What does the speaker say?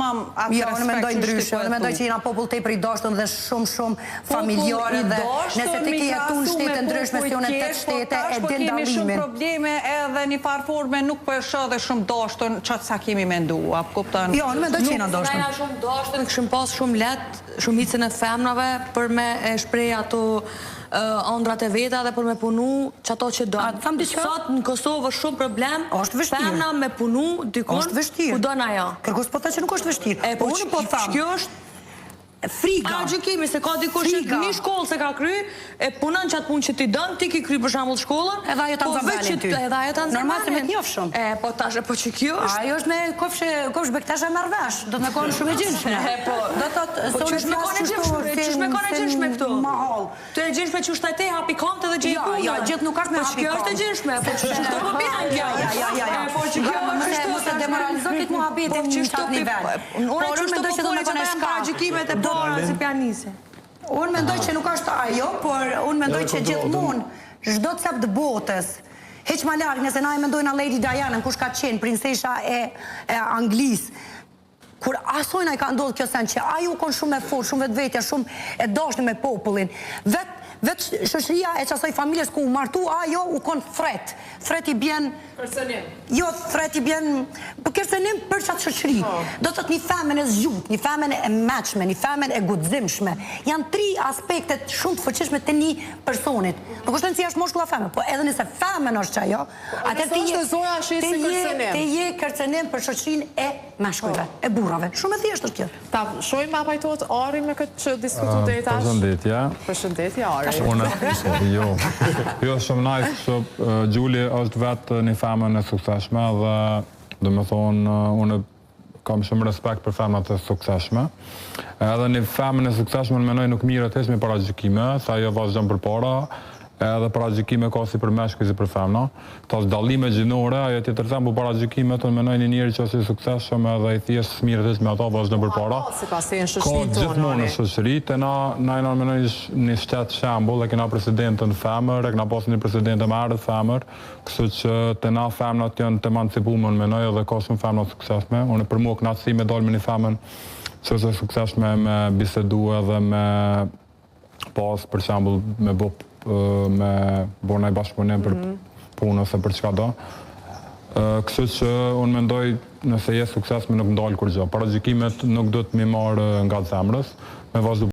tamam atë respekt. Unë mendoj ndryshe, unë mendoj që jena popull tepër i dashtun dhe shumë familjarë dhe nëse ti ke jetu në shtete ndryshme si unë në 8 shtete e din kemi shumë dallimin. probleme edhe një farë forme nuk po e shoh dhe shumë dashtun çat sa kemi menduar, kupton? Jo, unë mendoj që jena dashtun. Na shumë dashtun, kishim pas shumë lehtë shumicën e femrave për me e shpreh ato ëndrat e veta dhe për me punu që ato që do. Sot në Kosovë është shumë problem, femna me punu dikon ku do në ajo. Kërkos po ta që nuk është vështirë. Po unë po thamë. Kjo është friga. A gjykimi se ka dikush që një shkollë se ka kry, e punon që atë punë që ti dën, ti ki kry për shembull shkollën, edhe ajo ta nxabalin ty. Edhe ajo ta nxabalin. Normal se me t'njoh shumë. Po tash po që kjo është. Ajo është me kofsh bektashe marrëvesh, do të më konë shumë e gjinshme. Po, do të thotë po ç'është me konë gjinshme këtu? Mahall. Të e gjinshme që është te hapi kontë dhe gjej punë. Jo, gjithë nuk është me hapi kontë. Kjo është e gjinshme, po ç'është po bën kjo. Po që kjo është mos e demoralizotit muhabetin në çat nivel. Unë mendoj që do të konë gjykimet e para si pianise. Unë mendoj që nuk është ajo, por unë mendoj që gjithmonë çdo cep të botës heq ma larg nëse na e mendojnë Lady Diana, kush ka qenë princesha e Anglisë. Kur asojna i ka ndodhur kjo sen që ajo u kon shumë e fortë, shumë vetvetja, shumë e dashur me popullin. Vetë shoqëria e çasoj familjes ku u martu, ajo u kon thret. Thret i bjen kërcënim. Jo, thret i bjen kërcënim për çat shoqëri. Do të thotë një femën e zgjut, një femën e mëshme, një femën e guximshme. Janë 3 aspektet shumë të fuqishme të një personit. Nuk është se është moshkull apo femër, po edhe nëse femën është ajo, atë ti je kërcënim për shoqërinë e mashkujve, e burrave. Shumë e thjeshtë është kjo. Ta shojmë ma pajtohet Ari me këtë që diskutu detash. Përshëndetje, Ari. Jo, shumë nice që Gjuli është vetë një femën e sukseshme dhe dhe me thonë unë kam shumë respekt për femët e sukseshme. Edhe një femën e sukseshme në menoj nuk mirët heq me para gjykime, sa jo vazhdon për para, edhe para gjykime ka si për meshkuj si për femna. Tas dallime gjinore, ajo tjetër them bu para gjykime të menoj një njeri që është i sukseshëm edhe i thjesht mirët heq me ata vazhdon për para. Ka gjithmonë në shoqëri, te na jena menoj një shtet shembull, e kena presidentën femër, e kena pas një presidente më herët femër, kështu që te na femnat janë të emancipuar menoj edhe ka shumë femna sukseshme. Unë për mua kënaqësi me dal me një femën që është e sukseshme me bisedu edhe me pas për shembull me borna i bashkëpunim për punë ose për çka do. Kështu që unë mendoj nëse je suksesshëm nuk ndal kur gjë. Para gjykimet nuk do të më marr nga zemrës, me vazhdu